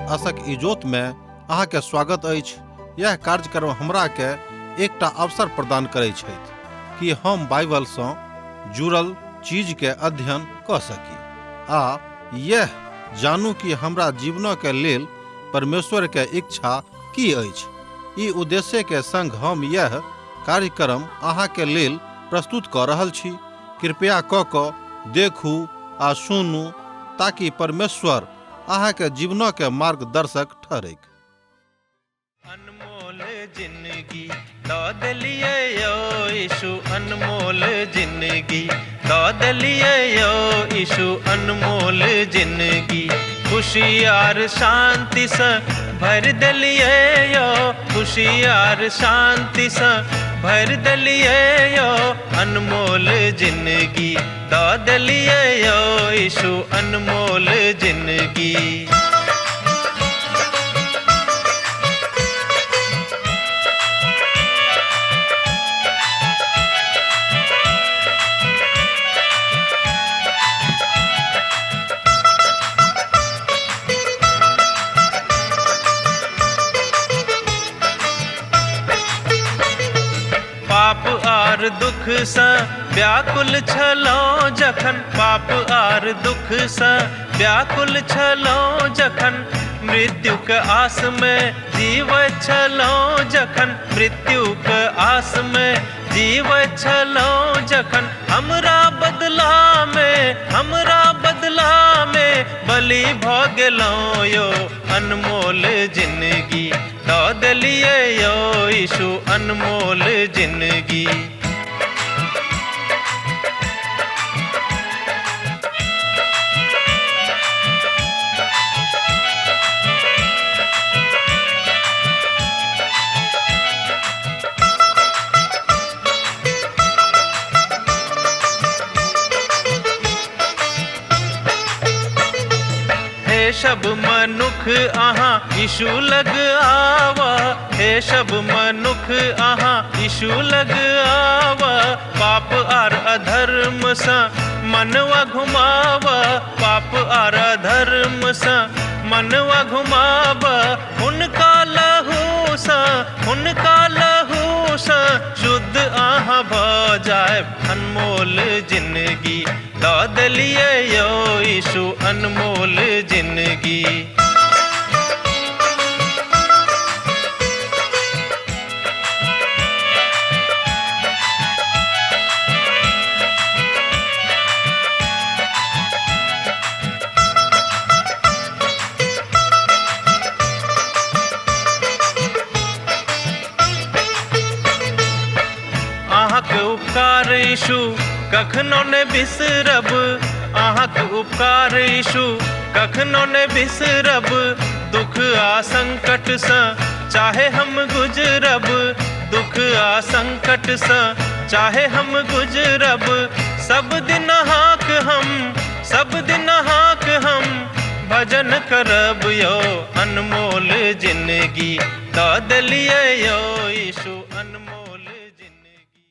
आशक इजोत में अहाँ के स्वागत अछि। यह कार्यक्रम हमरा के एकटा अवसर प्रदान करै छथि कि हम बाइबल सँ जुड़ल चीज के अध्ययन क सकी आ यह जानू कि हमरा जीवन के लेल परमेश्वर के इच्छा की अछि। ई उद्देश्य के संग हम यह कार्यक्रम अहाँ के लेल प्रस्तुत क रहल छी। कृपया क देखू आ सुनू ताकि परमेश्वर अहाँ के जीवन के मार्गदर्शक ठहरे। अनमोल जिंदगी दौद लिए यो यीशु, अनमोल जिंदगी दौद लिए यो यीशु, अनमोल जिंदगी खुशियार शांति से भर दलिए यो, खुशियार शांति से भर दलिए यो, अनमोल जिंदगी दौद लिए यो यीशु, अनमोल जिंदगी। पाप आर दुख से व्याकुल छलो जखन, पाप आर दुख से व्याकुल छलो जखन, मृत्यु के आस में जीव छलो जखन, मृत्यु के आस में जीव छलो जखन, हमरा बदला में बलि भ गेलो यो, अनमोल जिंदगी दौद लिए यो यीशु, अनमोल जिंदगी। हे सब मनुख अहाँ यीशु लग आवा, हे सब मनुख अहाँ यीशु लग आवा, पाप आर अधर्म सा मनवा घुमावा, पाप आर अधर्म सा मनवा घुमावा, उनका लहू सा शुद्ध आहाँ भ जाए, अनमोल जिंदगी दौद लिए यो यीशु, अनमोल जिंदगी। अहाँके उपकार यीशु कखनो ने बिसरब, अहाँके उपकार यीशु कखनो ने बिसरब, दुख आ संकट से चाहे हम गुजरब, दुख आ संकट से चाहे हम गुजरब, सब दिन हाक हम भजन करब यो, अनमोल जिंदगी दौद लिए यो यीशु, अनमोल जिंदगी।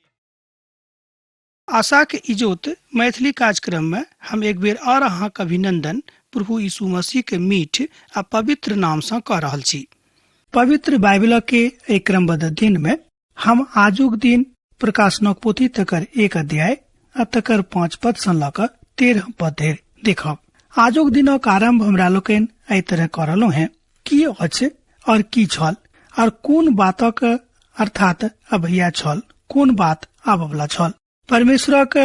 आशा के इजोत मैथिली कार्यक्रम में हम एक बेर और अहाँ के अभिनंदन प्रभु यीशु मसीह के मीठ आ पवित्र नाम से कह रहल छी। पवित्र बाइबल के एक क्रमबद्ध अध्ययन में हम आजुक दिन प्रकाशनक पोथी तकर 1 अध्याय आ तकर 5 पद से ल क 13 पद धरि देखब। आजुक दिनक आरंभ हमरा लोकनि एहि तरह क रहलहुँ हैं, की अछि और की छल और कोन बातक अर्थात अभैया छल, कोन बात आबवला छल। परमेश्वरक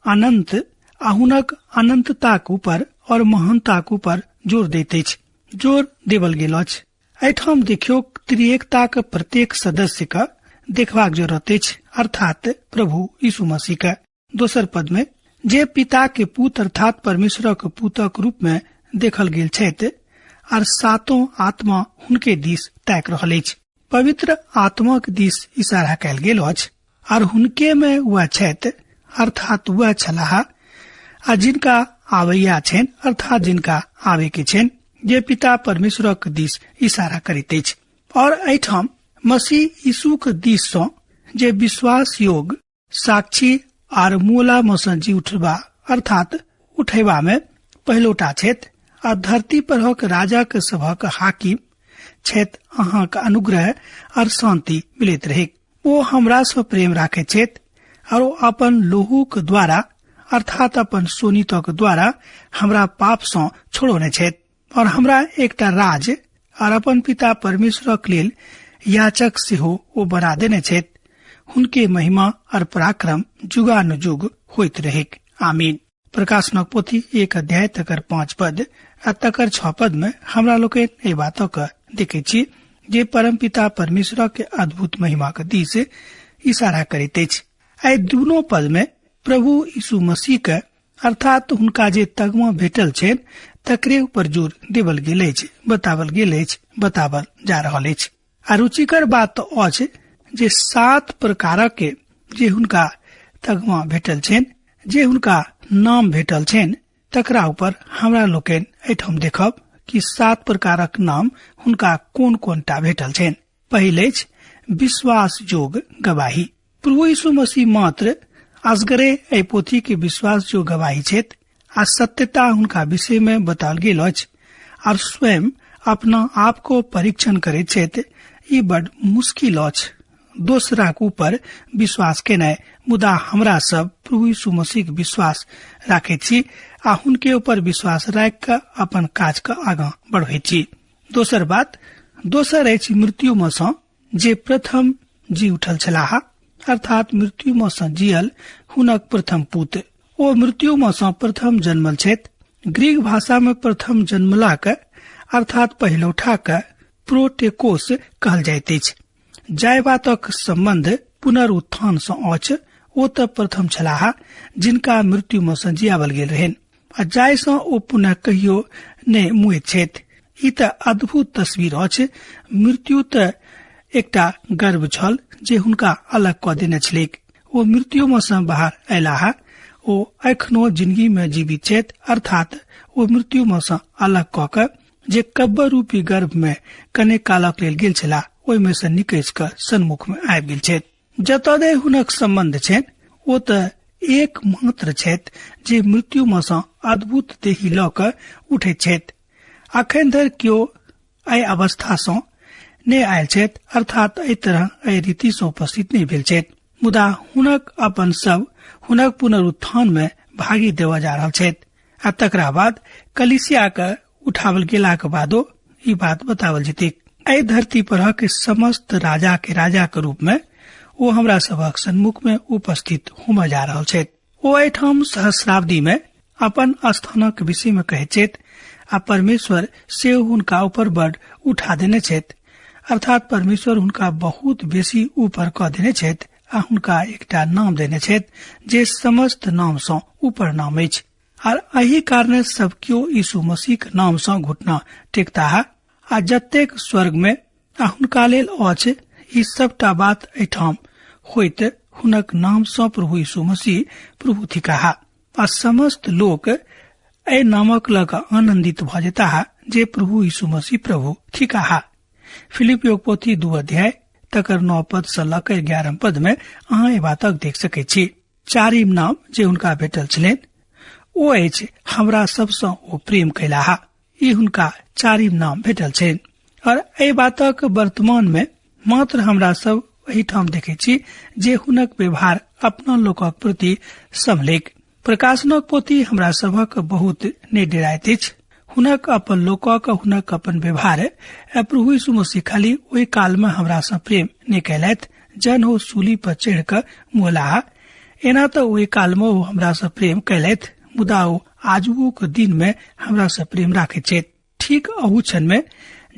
अनंत अहुनक अनंतताक ऊपर और महानताक ऊपर जोर दैत अछि, जोर देवल गेल अछि। एहिठाम देखियो त्रिएकताक प्रत्येक सदस्य का देखबाक जरूरत अछि, अर्थात प्रभु यीशु मसीह का। दोसर पद में जे पिता के पुत्र अर्थात परमेश्वरक पुत्रक रूप में देखल गेल छथि और सातों आत्मा हुनके दिस ताकि रहल अछि। पवित्र आत्मा के दिस इशारा कयल गेल अछि और हुनके में वह छथि अर्थात वह छलाह आ जिनका आबैया छनि अर्थात जिनका आवे के छनि, जे पिता परमेश्वरक दिस इशारा करैत अछि। और एहिठाम मसीह यीशु के दिस सँ जे विश्वास योग साक्षी आर मोला मसँ जी उठबा अर्थात उठेबा में पहिलोटा छथि आ धरती पर हक राजा के सभक हाकिम छेत अहाँ का अनुग्रह और शांति मिलत रहे। वो हमरा से प्रेम राखे छेत और अपन लोहू के द्वारा अर्थात अपन सोनीतक द्वारा हमरा पाप से छोड़ोने छेत और हमरा एकटा राज और अपन पिता परमेश्वर के लेल याचक से हो वो बना देने छेत। उनके महिमा और पराक्रम जुगानुजुग होइत रहे। आमीन। प्रकाशनक पोथी 1 अध्याय तकर 5 पद आ तकर 6 पद में हमरा लोग ए बातों का देखे छी जे परम पिता परमेश्वर के अद्भुत महिमा के दिस इशारा करते अछि। आई दोनों पद में प्रभु यीशु मसीह के अर्थात हुनका जे तगमा भेटल छेन तकरे ऊपर जोर देवल गेल अछि, बतावल जा रहल अछि। आ रुचिकर बात तो अछि जे 7 प्रकार के जे हुनका तगमा भेटल छेन, जे हुनका नाम भेटल छेन, तकरा ऊपर हमरा लोकन एठम देखब कि 7 प्रकारक नाम हुनका कोन कोनटा भेटल छेन। पहिले विश्वास जोग गवाही। प्रभु यीशु मसीह मात्र असगरे ए पोथी के विश्वास जो गवाही छेत आ सत्यता हुनका विषय में बताल गेल अछि और स्वयं अपना आप को परीक्षण करे छेत। ई बड़ मुश्किल अछि दोसरा के ऊपर विश्वास केनाय, मुदा हमरा सब प्रभु यीशु मसीह के विश्वास राखे छी आ हुनके ऊपर विश्वास राख के अपन काज के आगा बढ़े छी। दोसर बात दोसर अछि मृत्यु में से जे प्रथम जी उठल छलाह अर्थात मृत्यु में से जियल हुनक प्रथम पुत्र। ओ मृत्यु में से प्रथम जन्मल छेत। ग्रीक भाषा में प्रथम जन्मला के अर्थात पहिलौठा के प्रोटेकोस कहल जाइत अछि। जाय बातक संबंध पुनरुत्थान से अछि। ओ त प्रथम छलाह जिनका मृत्यु में से जियावल गेल रहन आ जाय से ओ पुनः कहियो ने मुए छेत। ई त अद्भुत तस्वीर अछि। मृत्यु त एकटा गर्भ छल जे हुनका अलग क देने छलेक। ओ मृत्यु में से बाहर अयलाह। ओ एखनो जिंदगी में जीवित छेत अर्थात ओ मृत्यु में से अलग क के जे कब्र रूपी गर्भ में कने कालक लेल गेल छला ओहि में से निकैस के सन्मुख में आबि गेल छेत। जतदे हुनक संबंध छेन ओ त एक मात्र छेत जे मृत्यु में से अद्भुत देही ल के उठे छेत। अखन धरि क्यों एहि अवस्था से ने आयल छेत अर्थात एहि तरह एहि रीति से उपस्थित नहीं भेल छेत, मुदा हुनक अपन सब हुनक पुनरुत्थान में भागी देवा जा रहल छेत। आ तकरा बाद कलीसिया के उठावल गेला के बादो ई बात बतावल जेते। एहि धरती पर के समस्त राजा के रूप में वो हमरा सबक सन्मुख में उपस्थित होम जा रहल छेत। ओ एठाम सहस्राब्दी में अपन स्थानक विषय में कहे छेत आ परमेश्वर से हुनका ऊपर बड़ उठा देने छेत अर्थात परमेश्वर हुनका बहुत बेसी ऊपर क देने छेत आ हुनका एकटा नाम देने छेत जे समस्त नाम से ऊपर नाम अछि। और एही कारणे सब क्यों यीशु मसीह के नाम से घुटना टेकता है आ जतेक स्वर्ग में आ हुनका लेल अछि। ई सबटा बात एठाम होइत हुनक नाम से प्रभु यीशु मसीह प्रभु थिकाहा आ समस्त लोक ए नामक लग आनंदित भ जेता है जे प्रभु यीशु मसीह प्रभु थिकाहा। फिलिपियो पोथी 2 अध्याय तकर 9 पद से लकर 11 पद में अहाँ ए बातक देख सके छी। चारिम नाम जे हुनका भेटल छलेन ओ अछि हमरा सबसे ओ प्रेम कैलाहा। ई हुनका चारिम नाम भेटल छेन और एहि बातक वर्तमान में मात्र हमरा सब एही ठाम देखे छी जे हुनक व्यवहार अपना लोकक प्रति समलेक। प्रकाशनक पोथी हमरा सबक बहुत ने डेराइत अछि। हुनक अपन लोकक हुनक अपन व्यवहार प्रभु यीशु मसीह खाली ओहि काल में हमरा से प्रेम ने कैलैथ जन हो सूली पर चढ़ कर मोलाहा। एना तो ओहि काल में वो हमरा से प्रेम कैलैथ, मुदा ओ आजुओ के दिन में हमरा से प्रेम राखे छेत। ठीक अहू क्षण में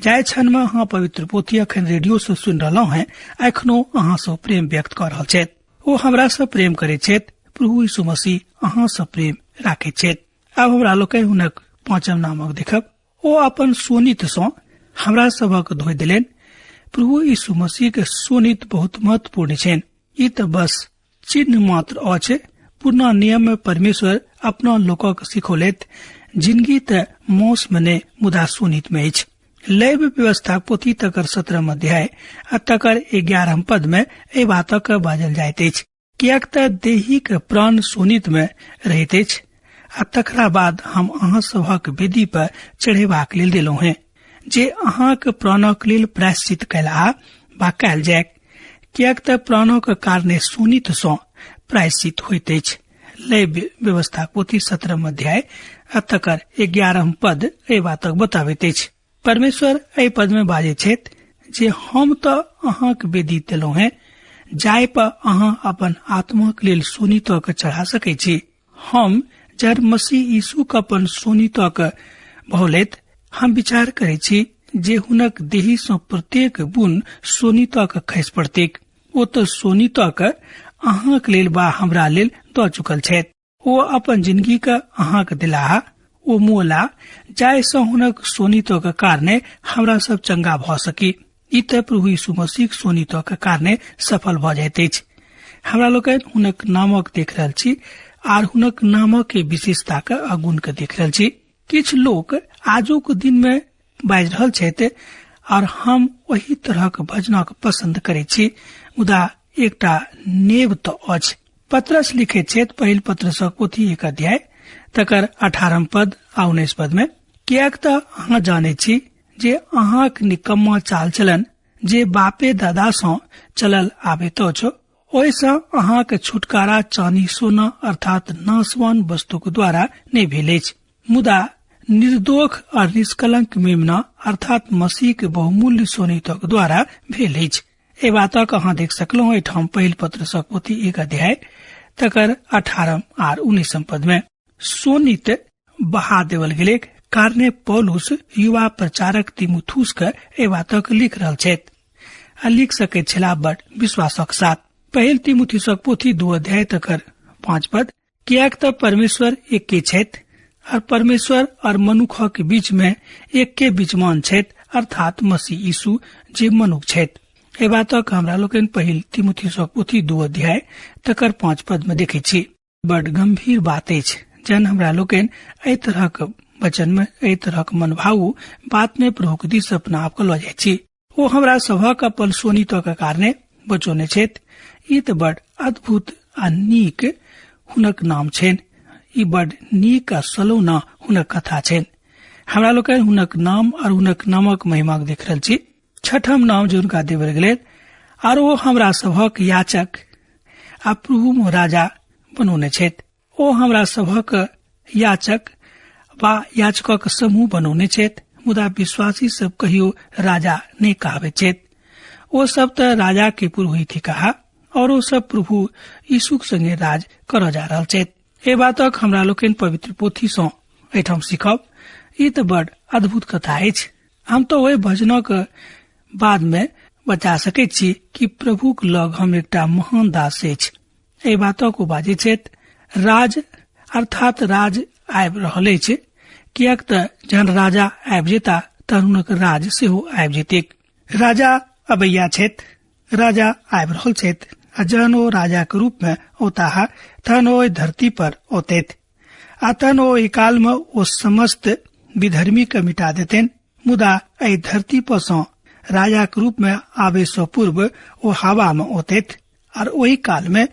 जाय क्षण में अहाँ पवित्र पोथी अखन रेडियो से सुन रहलौ हैं, एखनो अहाँ से प्रेम व्यक्त कर रहल छेत। ओ हमरा से प्रेम करे छेत। प्रभु यीशु मसीह अहाँ से प्रेम राखे छेत। अब हमरा लोग हुनक 5म नामक देखब। ओ अपन सोनित से हमरा सबक धोइ देलेन। प्रभु यीशु मसीह के सोनित बहुत महत्वपूर्ण छेन। ई त बस चिन्ह मात्र अछि। पुराना नियम में परमेश्वर अपना लोकक सिखोलेत जिंदगी त मौस मने मुदा सोनित में अछि। लैव व्यवस्था पोथी तकर 17 अध्याय आ तकर 11 पद में ए बातक बाजल जाइत अछि। कियाक त देही के प्राण सोनित में रहैत अछि आ तकरा बाद हम अहाँ सभक वेदी पर चढ़ेबाक लेल देलहुँ हैं, जे अहाँक प्राणक लेल प्रायश्चित कैला बा कैल जाय, कियाक त प्राणक कारणे सुनित सँ प्रायश्चित होइत अछि। लय व्यवस्था पोथी 17 अध्याय आ तकर 11 पद एहि बातक बताबैत अछि। परमेश्वर एहि पद में बाजै छथि जे हम त अहाँक वेदी देलहुँ हैं, जाय पर अहाँ अपन आत्माक लेल सुनितक चढ़ा सकै छी। हम जब मसीह यीशुक अपन सुनितक भौलैत हम विचार करै छी जे हुनक देही सँ प्रत्येक बुन सोनितक खसि पड़तैक। ओ त सोनितक अहाँक लेल बा हमरा लेल द चुकल छथि। ओ अपन जिंदगी के अहाँक दिलाह, ओ मोला जाय सँ हुनक सोनितक कारणे हमरा सब चंगा भ सकी। ई त प्रभु यीशु मसीह सोनितक कारणे सफल भ जाइत अछि। हमरा लोकनि हुनक नामक देख रहल छी आर हुनक नामक के विशेषता के अगुण के देख रहल छी। किछ लोग आजुक दिन में बाजि रहल छथि और हम वही तरह के भजनक पसंद करै छी, मुदा एकटा नेब त अछि। पत्रस लिखे छथि पहिल पत्रसक पोथी 1 अध्याय तकर 18 पद आ 19 पद में, कियाक त अहाँ जानै छी जे अहाँक निकम्मा चाल चलन जे बापे दादा सँ चलल आबैत अछि, ओहि सँ अहाँक छुटकारा चानी सोना अर्थात नाशवान वस्तुक द्वारा नहीं भेल अछि, मुदा निर्दोष और निष्कलंक मेमना अर्थात मसीह के बहुमूल्य सोनितक द्वारा भेल अछि। ए बातक अहाँ देख सकलहुँ एठाम पहिल पत्रसक पोथी 1 अध्याय तकर 18 आर 19 पद में। सोनित बहा देवल गेले कारणे पौलुस युवा प्रचारक तीमुथुस के ए बातक लिख रहल छथि आ लिख सकै छला बड़ विश्वासक साथ। पहिल तीमुथुसक पोथी 2 अध्याय तकर 5 पद, कियाक त परमेश्वर एके छथि और परमेश्वर और मनुख के बीच में एक के बीचमान छथि अर्थात मसीह यीशु जे मनुख छथि। ए बातक हमरा लोकनि पहिल तीमुथुसक पोथी 2 अध्याय तकर 5 पद में देखे छी। बड़ गंभीर बात अछि जन हमरा लोकनि एहि तरहक वचन में एहि तरहक मनभावु बात में प्रभुक दिस अपना आप के ल जाय छी। ओ हमरा सभक अपन सोनितक कारणे बचौने छथि। ई त बड़ अद्भुत आ नीक हुनक नाम छनि। ई बड़ नीक आ सलौना हुनक कथा छनि। हमरा लोकनि हुनक नाम और हुनक नामक महिमा देख रहल छी। छठम नाम जो हुनका देवल गेलै और ओ हमरा सभक याचक आ प्रभु राजा बनौने छथि। ओ हमरा सभक याचक वा याचकक समूह बनौने छथि, मुदा विश्वासी सब कहियो राजा नहीं कहबे छथि। ओ सब त राजा के पुरोहित ही कहा और ओ सब प्रभु यीशु संगे राज कर जा रहल छथि। ए बातक हमरा लोकनि पवित्र पोथी सँ एठाम सीखब। ई त बड़ अद्भुत कथा अछि। हम तो ओहि भजनक बाद में बचा सकै छी कि प्रभुक लग हम एकटा महान दास अछि। ए बातक ओ बाजै छथि राज अर्थात राज आबि रहल अछि, कियाक त जहन राजा आबि जेता तहन हुनक राज सेहो आबि जेतैक। राजा अबैया छथि, राजा आबि रहल छथि आ जहन ओ राजा के रूप में औताह तहन ओ धरती पर औतैत आ तहन ओ काल में ओ समस्त विधर्मी के मिटा देतैन। मुदा एहि धरती पर सँ राजा के रूप में आबे से पूर्व ओ हवा में औतैत और ओही काल में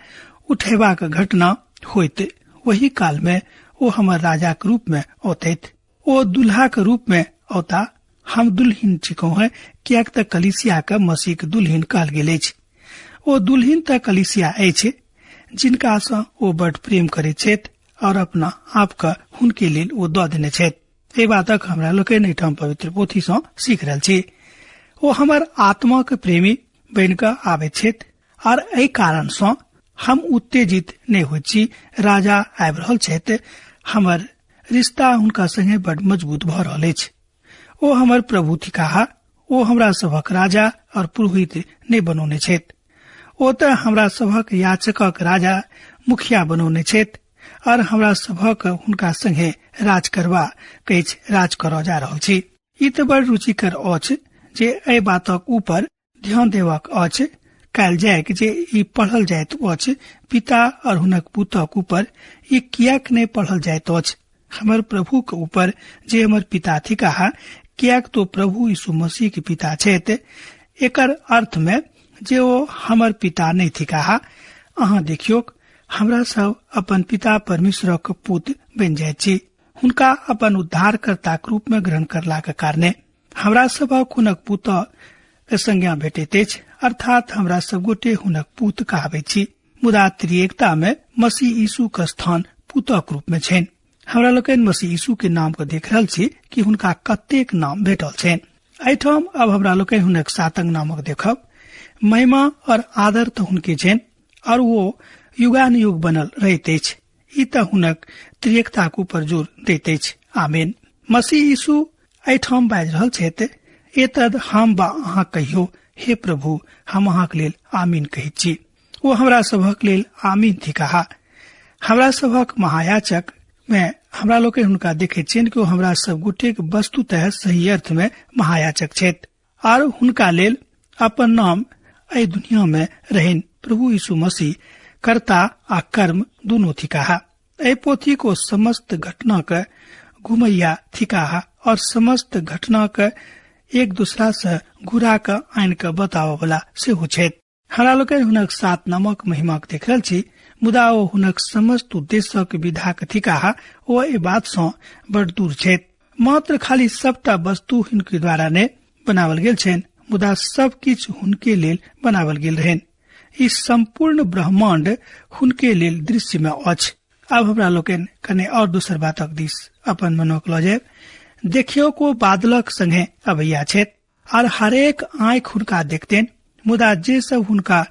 उठेबाक घटना होइत। वही काल में ओ हमर राजा के रूप में औतैत। ओ दुल्हा के रूप में औता। हम दुल्हिन छिकौ है, कियाक त कलीसिया के मसीह के दुल्हिन कहल गेल अछि। ओ दुल्हिन त कलीसिया अछि जिनका सँ ओ बड़ प्रेम करे छथि और अपना आप के हुनके लेल ओ द देने छथि। ए बातक हमरा लोकनि एठाम पवित्र पोथी सँ सीख रहल छी। ओ हमर आत्मा के प्रेमी बन के आबे छथि और एहि कारण सँ हम उत्तेजित नहीं होइत छी। राजा आबि रहल छथि, हमर रिश्ता हुनका संगे बड़ मजबूत भ रहल अछि। ओ हमर प्रभु थिकाहा, ओ हमरा सभक राजा और पुरोहित नहीं बनौने छथि। ओ त हमरा सभक याचकक राजा मुखिया बनौने छथि और हमरा सभक हुनका संगे राज करबा कहै राज कर जा रहल छी। ई त बड़ रुचिकर अछि जे एहि बातक ऊपर ध्यान देबाक अछि कयल जाय जे ई पढ़ल जाइत अछि पिता और हुनक पुतक ऊपर ई कियाक नहीं पढ़ल जाइत अछि हमर प्रभु के ऊपर जे हमर पिता थिकाहा, कियाक तो प्रभु यीशु मसीह के पिता छथि। एकर अर्थ में जे ओ हमर पिता नहीं थिकाहा। अहाँ देखियो हमरा सब अपन पिता परमेश्वर के पुत्र बन जाय छी। हुनका अपन उद्धारकर्ता के रूप में ग्रहण करला के कारणे हमरा सबक हुनक पुत्र के संज्ञा भेटैत अछि, अर्थात हमरा सब गोटे हुनक पुत्र कहाबै छी। मुदा त्रिएकता में मसीह यीशु के स्थान पुत्र के रूप में छनि। हमरा लोकनि मसीह यीशु के नाम के देख रहल छी कि हुनका कतेक नाम भेटल छनि। एहिठाम अब हमरा लोकनि हुनक सातंग नामक देखब। महिमा और आदर तो हुनके छनि और वो युगानुयुग बनल रहैत अछि। ई त हुनक त्रिएकता के ऊपर जोर दैत अछि। आमीन। मसीह यीशु एहिठाम बाजि रहल छथि, एतद हम बा अहाँ कहियो, हे प्रभु हम अहाँक लेल आमीन कहैत छी। वो हमरा सभक लेल आमीन थी कहा। हमरा सभक महायाचक में हमरा लोग हुनका देखे छियनि कि हमरा सब गोटे के वस्तुतः सही अर्थ में महायाचक छथि और हुनका लेल अपन नाम एहि दुनिया में रहन प्रभु यीशु मसीह कर्ता आ कर्म दोनों थी कहा। ए पोथी को समस्त घटना के घुमैया थी कहा और समस्त घटना के एक दूसरा से घुरा के आन के बताव वाला से हो छथि। हमरा लोग हुनक सात नामक महिमा के देख रहल छी, मुदा ओ हुनक समस्त उद्देश्यक विधाक थी कहा। ओ ए बात से बड़ दूर छथि। मात्र खाली सबटा वस्तु हुनके द्वारा ने बनावल गेल छनि, मुदा सब किछ हुनके लेल बनावल गेल रहन। ई संपूर्ण ब्रह्मांड हुनके लेल दृश्य में अछि। अब हमरा लोकनि कने और दोसर बातक दिस अपन मनोक लऽ जायब। देखियो को बादलक संगे अबैया छथि और हरेक आंख हुनका देखतेन, मुदा जे सब हुनका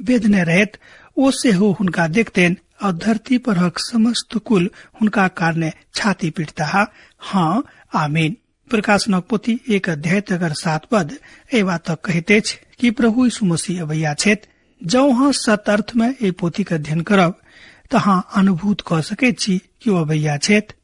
बेदने रहत ओ से हो हुनका देखतेन और धरती पर हक समस्त कुल हुनका कारणे छाती पीटता। हाँ आमीन। प्रकाशनक पोथी 1 अध्याय 7 पद ए बात कहते कि प्रभु यीशु मसीह अबैया छथि। जौ हाँ सत अर्थ में ए पोथी के अध्ययन करब तहाँ अनुभूत क सके छी कि ओ अबैया छथि,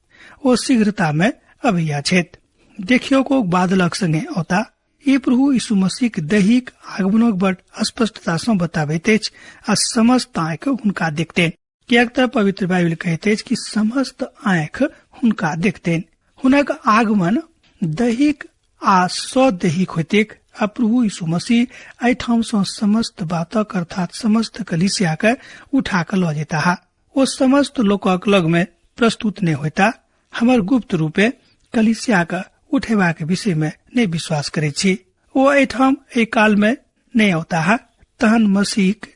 ओ शीघ्रता में अबैया छथि। देखियो को बादलक संगे औता। ये प्रभु यीशु मसीह के दैहिक आगमनक बड़ स्पष्टता से बताबैत अछि आ समस्त आंख हुनका देखतेन। कियाक त पवित्र बाइबल कहैत अछि कि समस्त आंख हुनका देखतेन। हुनक आगमन दैहिक आ स्वदैहिक होइतेक आ प्रभु यीशु मसीह एहिठाम से समस्त बातक अर्थात समस्त कलीसिया के उठा के लऽ जेता। ओ समस्त लोकक लग में प्रस्तुत नहीं होता। हमर गुप्त रूपे कलीसिया के उठेबा के विषय में नहीं विश्वास करे छी। वो एठाम एक काल में नहीं होता है, तहन मसीह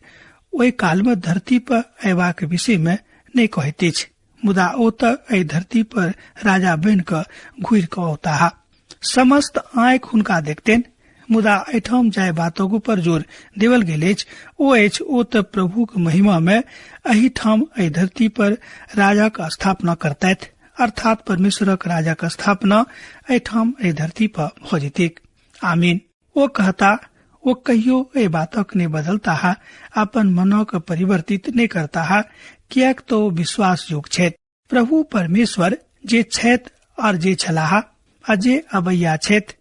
ओहि काल में धरती पर अयबा के विषय में नहीं कहते छ, मुदा ओ त एहि धरती पर राजा बन के घुर के होता है। समस्त आंख हुनका देखतेन, मुदा एठाम जाय बातों पर जोर देवल गेल अछि ओ त प्रभु के महिमा में एही ठाम एहि धरती पर राजा का स्थापना करतैथ, अर्थात परमेश्वरक राजा का स्थापना एठाम ए धरती पर हो जेतिक। आमीन। वो कहता वो कहियो ए बातक ने बदलता है, अपन मनो के परिवर्तित नहीं करता है, कियाक तो विश्वास योग्य छथि। प्रभु परमेश्वर जे छथि और जे छलाह आ जे अबैया छथि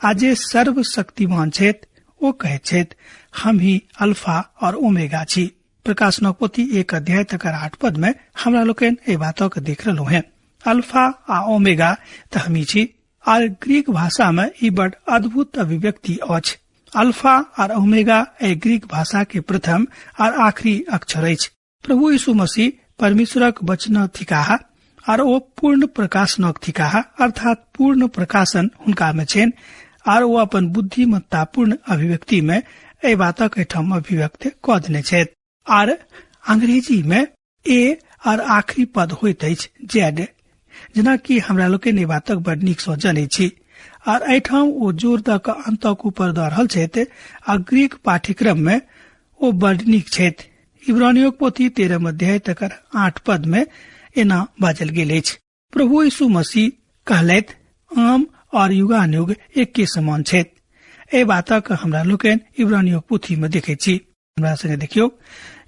आ जे सर्वशक्तिमान छथि, वो कहे छथि हम ही अल्फा और ओमेगा छी। प्रकाशनक पोथी 1 अध्याय 8 पद में हमरा लोकनि ए बातक देख रहलो हैं। अल्फा आ ओमेगा त हमी छी और ग्रीक भाषा में ई बड़ अद्भुत अभिव्यक्ति अछि। अल्फा और ओमेगा ए ग्रीक भाषा के प्रथम और आखिरी अक्षर अछि। प्रभु यीशु मसीह परमेश्वरक वचन थिकाहा और वो पूर्ण प्रकाशनक थिकाहा, अर्थात पूर्ण प्रकाशन हुनका में छेन और वो अपन बुद्धिमत्ता पूर्ण अभिव्यक्ति में ए बातक एठाम अभिव्यक्त क देने छथि। और अंग्रेजी में ए और आखिरी पद होइत अछि जेड, जेना कि हमरा लोकनि बातक बड़ नीक सँ जानै छी। और एठाम ओ जोर द के अंतक ऊपर दऽ रहल छथि आ ग्रीक पाठ्यक्रम में ओ बड़ नीक छथि। इब्रानियों पोथी 13 अध्याय 8 पद में एना बाजल गेल अछि, प्रभु यीशु मसीह कहलैथ आम और युगानुयुग एक के समान छथि। ए बातक हमरा लोकनि इब्रानियों पोथी में देखे छी। हमरा संगे देखियो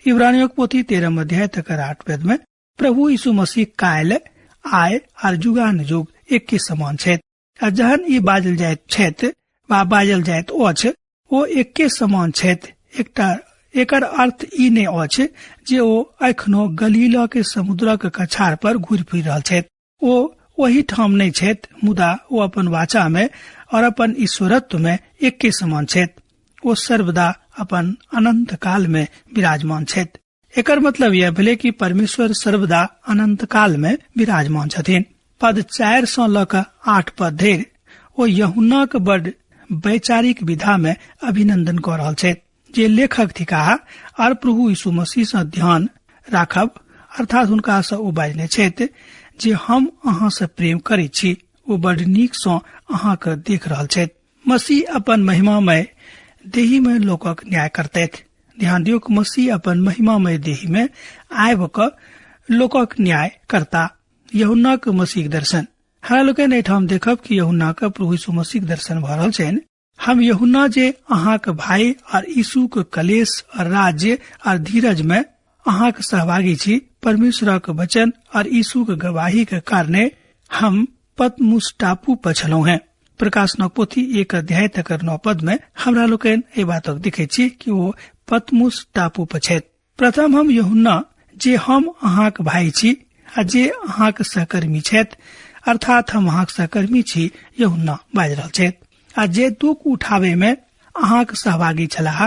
इब्रानियों पोथी 13 अध्याय 8 पद में प्रभु यीशु मसीह काल्हि आय और युगानुयुग एक के समान छथि। आ जहन ई बाजल जाइत छथि वा बाजल जाइत अछि ओ एक के समान छथि, एकटा एकर अर्थ ई नहि अछि जे ओ अखनो गलीला के समुद्रक कछार पर घुरि फिर रहल छथि। ओ वही ठाम नहीं छथि, मुदा ओ अपन वाचा में और अपन ईश्वरत्व में एक के समान छथि। ओ सर्वदा अपन अनंत काल में विराजमान छथि। एकर मतलब यह भेले कि परमेश्वर सर्वदा अनंत काल में विराजमान छथिन। पद 4 से लऽ 8 पद धरि ओ यूहन्ना के बड़ वैचारिक विधा में अभिनंदन कऽ रहल छथि, जे लेखक थिकाह और प्रभु यीशु मसीह से ध्यान राखब, अर्थात हुनका से ओ बाजने छथि जे हम अहाँ से प्रेम करै छी, ओ बड़ नीक से अहाँ के देख रहल छथि। मसीह अपन महिमामय देही में लोकक न्याय करतैथ। ध्यान दियौ कि मसीह अपन महिमामय देही में आबि कऽ लोकक न्याय करता। यूहन्ना के मसीह के दर्शन हमरा लोकन एहिठाम देखब कि यूहन्ना के प्रभु यीशु मसीह के दर्शन भऽ रहल छनि। हम यूहन्ना जे अहाँ के भाई और यीशु के कलेश और राज्य और धीरज में अहाँ के सहभागी छी, परमेश्वर के वचन और यीशु के गवाही के कारणे हम पतमुस टापू पर छलहुं हैं। प्रकाशनक पोथी 1 अध्याय तकर 9 पद में हमरा लोकन ए बातक देखे छी कि वो पतमुस टापू पर छथि। प्रथम हम यूहन्ना जे हम अहाँ के भाई छी आ जे अहाँ के सहकर्मी छथि, अर्थात हम अहाँ के सहकर्मी छी, यूहन्ना बाजि रहल छथि। आ जे दुख उठावे में अहाँ के सहभागी छलाह,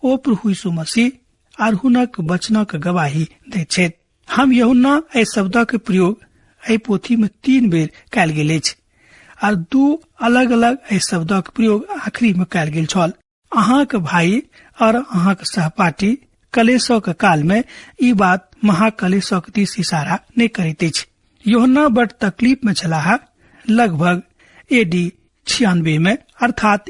ओ प्रभु यीशु मसीह आर हुनक वचनक गवाही दैत छथि। हम यूहन्ना एहि शब्दक प्रयोग एहि पोथी में 3 बेर कयल गेल अछि और 2 अलग अलग एहि शब्दक प्रयोग आखिरी में कयल गेल छल। अहाँ के भाई और अहाँ के सहपाठी कलेशक काल में ई बात महाकलेशक दिस इशारा नहीं करैत अछि। यूहन्ना बड़ तकलीफ में छलाह। लगभग AD 96 में, अर्थात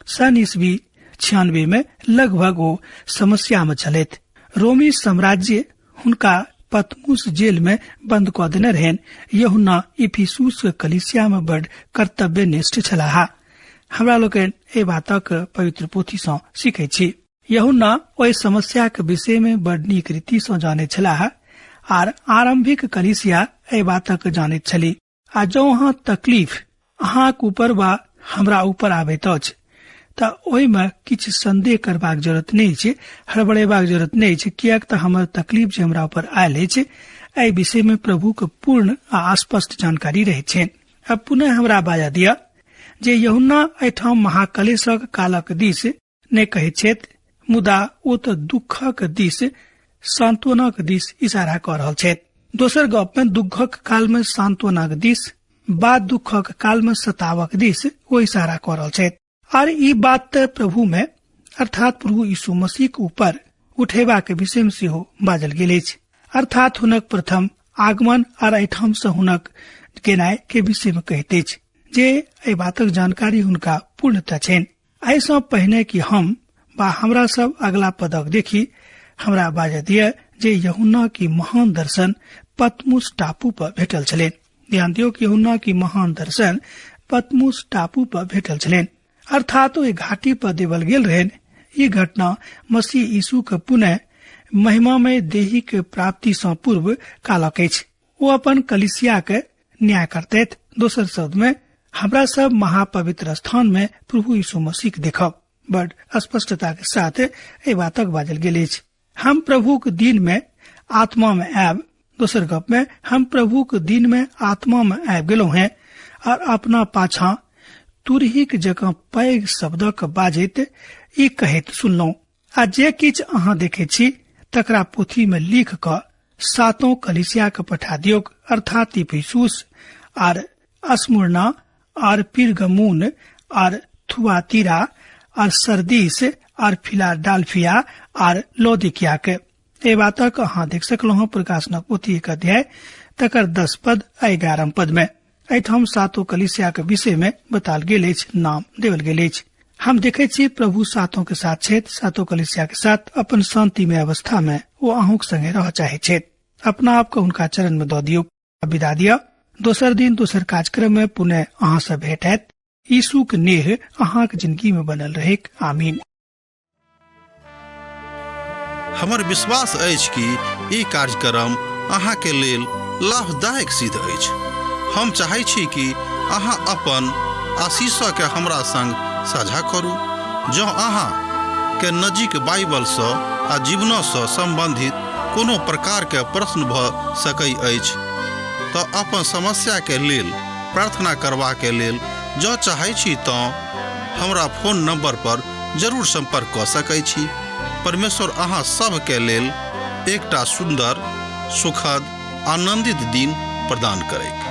सन ईस्वी 96 में लगभग वो समस्या में छलैथ। रोमी साम्राज्य हुनका पतमुस जेल में बंद कऽ देने रहन। यूहन्ना इफिसुस के कलीसिया में बड़ कर्तव्यनिष्ठ छलाह। हमरा लोकन ए बातक पवित्र पोथी सँ सीखै छी। यूहन्ना ओहि समस्या के विषय में बड़ नीक रीति सँ जाने छलाह आर आरंभिक कलीसिया ए बातक जानैत छली। आ जँ अहाँ तकलीफ अहाँक ऊपर वा हमरा ऊपर आबैत अछि तऽ ओहि में किछु संदेह करबाक जरूरत नहीं छै, हड़बड़ेबाक जरूरत नहीं छै, कियाक तऽ हमर तकलीफ जे हमरा ऊपर आयल अछि एहि विषय में प्रभु के पूर्ण आ स्पष्ट जानकारी रहैत छनि। अब पुनः हमरा बाजा दिया जे यूहन्ना एहिठाम महाकलेशक कालक दिस नहि कहैत छथि, मुदा ओ तऽ दुखक दिस, सांत्वनाक दिस इशारा कऽ रहल छथि। दोसर गप में दुखक काल में सांत्वनाक दिस, बाद दुखक काल में सतावक दिस ओ इशारा कऽ रहल छथि। और ई बात प्रभु में अर्थात प्रभु यीशु मसीह के ऊपर उठेबा के विषय में सेहो बाजल गेल अछि, अर्थात हुनक प्रथम आगमन और एहिठाम से हुनक गेनाय के विषय में कहैत अछि, जे एहि बातक जानकारी हुनका पूर्णतः छनि। एहि सँ पहिने कि हम बा हमरा सब अगला पदक देखी, हमरा बाजऽ दिया जे यूहन्ना की महान दर्शन पतमुस टापू पर भेटल छलनि। ध्यान दियौ कि यूहन्ना की महान दर्शन पतमुस टापू पर भेटल छलनि, अर्थात ओहि घाटी पर देवल गेल रहन। ई घटना मसीह यीशु के पुनः महिमामय देही के प्राप्ति सँ पूर्व कालक अछि। ओ अपन कलीसिया के न्याय करतैथ। दोसर शब्द में हमरा सब महापवित्र स्थान में प्रभु यीशु मसीह के देखब। बड़ स्पष्टता के साथ एहि बातक बाजल गेल अछि। हम प्रभु के दिन में आत्मा में आयब। दोसर गप में हम प्रभु के दिन में आत्मा में आबि गेलहुं हैं और अपना पाछा तुरहीक जकाँ पैघ शब्दक बाजैत ई कहैत सुनलहुं, आ जे किछु अहाँ देखै छी तकरा पोथी में लिख कऽ 7 कलीसिया के पठा दियौक, अर्थात इफिसुस और स्मुर्ना और पिरगमुन और थुआतीरा और सरदीस और फिलाडेल्फिया और लौदीकिया के। ए बातक अहाँ देख सकलहुँ प्रकाशनक पोथी 1 अध्याय तकर 10 पद 11 पद में। एहिठाम 7 कलीसिया के विषय में बताल गेल अछि, नाम देवल गेल अछि। हम देखे छी प्रभु 7 के साथ छथि, 7 कलीसिया के साथ अपन शांतिमय अवस्था में वो अहूँक संगे रह चाहे छथि। अपना आप को उनका चरण में दऽ दियौ। विदा दिया। दोसर दिन दोसर कार्यक्रम में पुनः अहाँ से भेंट हैत। यीशु के नेह अहाँ के जिंदगी में बनल रहे। आमीन। हमर विश्वास अछि कि ई कार्यक्रम अहाँ के लेल लाभदायक सिद्ध अछि। हम चाहै छी कि अहाँ अपन आशीषक के हमरा संग साझा करू। जँ अहाँ के नजीक बाइबल सँ आ जीवन सँ संबंधित कोनो प्रकार के प्रश्न भऽ सकै अछि तऽ अपन समस्या के लेल प्रार्थना करबा के लेल जँ चाहै छी तऽ हमरा फोन नंबर पर जरूर संपर्क कऽ सकै छी। परमेश्वर अहाँ सब के लेल एकटा सुंदर, सुखद, आनंदित दिन प्रदान करें।